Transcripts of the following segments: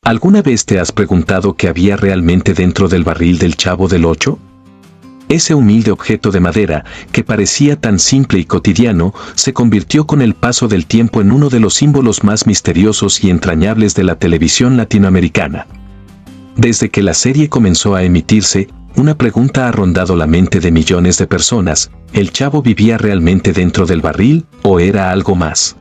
¿Alguna vez te has preguntado qué había realmente dentro del barril del Chavo del Ocho? Ese humilde objeto de madera, que parecía tan simple y cotidiano, se convirtió con el paso del tiempo en uno de los símbolos más misteriosos y entrañables de la televisión latinoamericana. Desde que la serie comenzó a emitirse, una pregunta ha rondado la mente de millones de personas: ¿el Chavo vivía realmente dentro del barril o era algo más?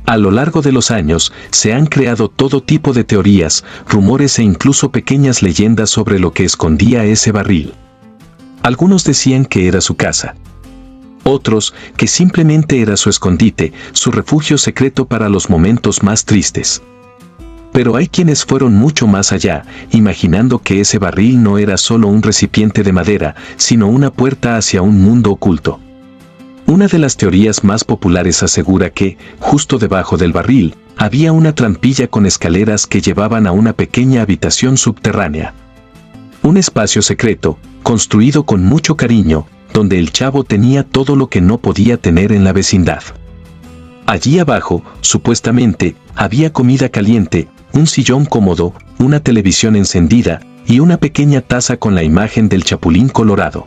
A lo largo de los años, se han creado todo tipo de teorías, rumores e incluso pequeñas leyendas sobre lo que escondía ese barril. Algunos decían que era su casa. Otros, que simplemente era su escondite, su refugio secreto para los momentos más tristes. Pero hay quienes fueron mucho más allá, imaginando que ese barril no era solo un recipiente de madera, sino una puerta hacia un mundo oculto. Una de las teorías más populares asegura que, justo debajo del barril, había una trampilla con escaleras que llevaban a una pequeña habitación subterránea. Un espacio secreto, construido con mucho cariño, donde el Chavo tenía todo lo que no podía tener en la vecindad. Allí abajo, supuestamente, había comida caliente, un sillón cómodo, una televisión encendida y una pequeña taza con la imagen del Chapulín Colorado.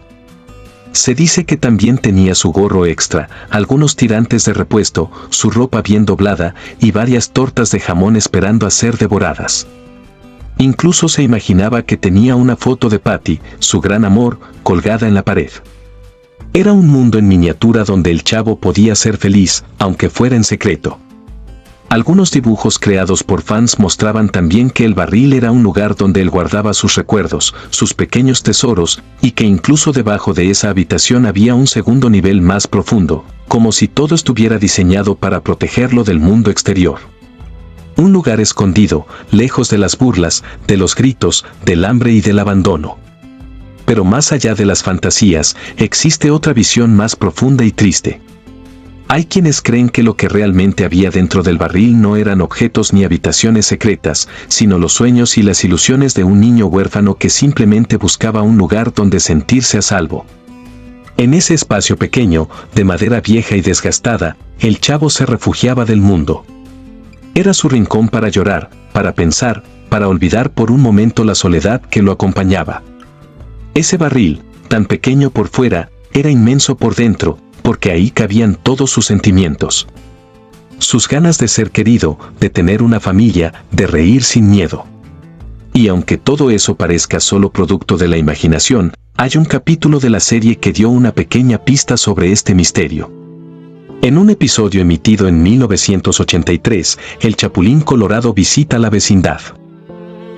Se dice que también tenía su gorro extra, algunos tirantes de repuesto, su ropa bien doblada y varias tortas de jamón esperando a ser devoradas. Incluso se imaginaba que tenía una foto de Patty, su gran amor, colgada en la pared. Era un mundo en miniatura donde el Chavo podía ser feliz, aunque fuera en secreto. Algunos dibujos creados por fans mostraban también que el barril era un lugar donde él guardaba sus recuerdos, sus pequeños tesoros, y que incluso debajo de esa habitación había un segundo nivel más profundo, como si todo estuviera diseñado para protegerlo del mundo exterior. Un lugar escondido, lejos de las burlas, de los gritos, del hambre y del abandono. Pero más allá de las fantasías, existe otra visión más profunda y triste. Hay quienes creen que lo que realmente había dentro del barril no eran objetos ni habitaciones secretas, sino los sueños y las ilusiones de un niño huérfano que simplemente buscaba un lugar donde sentirse a salvo. En ese espacio pequeño, de madera vieja y desgastada, el Chavo se refugiaba del mundo. Era su rincón para llorar, para pensar, para olvidar por un momento la soledad que lo acompañaba. Ese barril, tan pequeño por fuera, era inmenso por dentro, porque ahí cabían todos sus sentimientos. Sus ganas de ser querido, de tener una familia, de reír sin miedo. Y aunque todo eso parezca solo producto de la imaginación, hay un capítulo de la serie que dio una pequeña pista sobre este misterio. En un episodio emitido en 1983, el Chapulín Colorado visita la vecindad.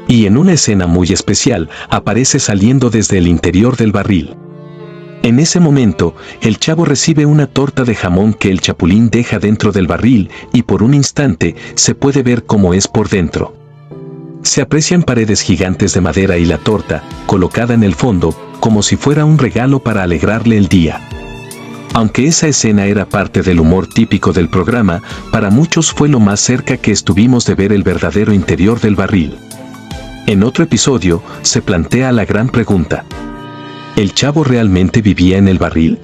Y en una escena muy especial, aparece saliendo desde el interior del barril. En ese momento, el Chavo recibe una torta de jamón que el Chapulín deja dentro del barril y por un instante se puede ver cómo es por dentro. Se aprecian paredes gigantes de madera y la torta, colocada en el fondo, como si fuera un regalo para alegrarle el día. Aunque esa escena era parte del humor típico del programa, para muchos fue lo más cerca que estuvimos de ver el verdadero interior del barril. En otro episodio, se plantea la gran pregunta: ¿el Chavo realmente vivía en el barril?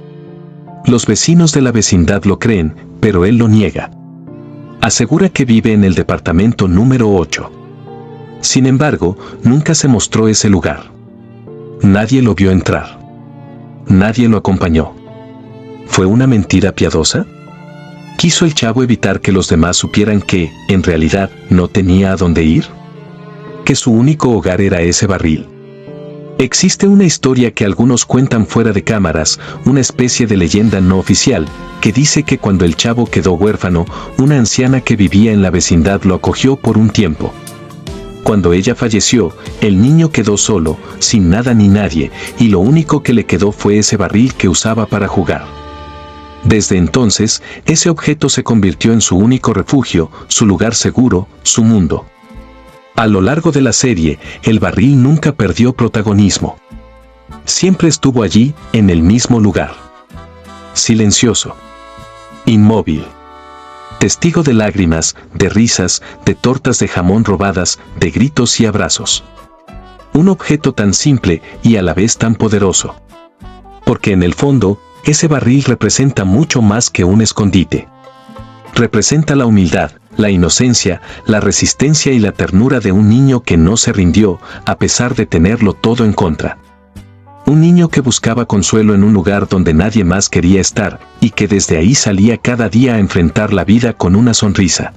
Los vecinos de la vecindad lo creen, pero él lo niega. Asegura que vive en el departamento número 8. Sin embargo, nunca se mostró ese lugar. Nadie lo vio entrar. Nadie lo acompañó. ¿Fue una mentira piadosa? ¿Quiso el Chavo evitar que los demás supieran que, en realidad, no tenía a dónde ir? ¿Que su único hogar era ese barril? Existe una historia que algunos cuentan fuera de cámaras, una especie de leyenda no oficial, que dice que cuando el Chavo quedó huérfano, una anciana que vivía en la vecindad lo acogió por un tiempo. Cuando ella falleció, el niño quedó solo, sin nada ni nadie, y lo único que le quedó fue ese barril que usaba para jugar. Desde entonces, ese objeto se convirtió en su único refugio, su lugar seguro, su mundo. A lo largo de la serie, el barril nunca perdió protagonismo. Siempre estuvo allí, en el mismo lugar. Silencioso. Inmóvil. Testigo de lágrimas, de risas, de tortas de jamón robadas, de gritos y abrazos. Un objeto tan simple y a la vez tan poderoso. Porque en el fondo, ese barril representa mucho más que un escondite. Representa la humildad, la inocencia, la resistencia y la ternura de un niño que no se rindió, a pesar de tenerlo todo en contra. Un niño que buscaba consuelo en un lugar donde nadie más quería estar, y que desde ahí salía cada día a enfrentar la vida con una sonrisa.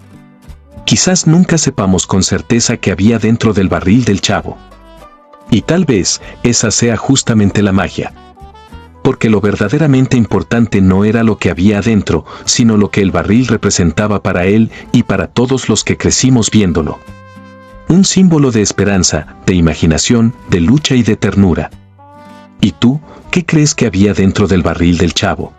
Quizás nunca sepamos con certeza qué había dentro del barril del Chavo. Y tal vez, esa sea justamente la magia. Porque lo verdaderamente importante no era lo que había adentro, sino lo que el barril representaba para él y para todos los que crecimos viéndolo. Un símbolo de esperanza, de imaginación, de lucha y de ternura. ¿Y tú, qué crees que había dentro del barril del Chavo?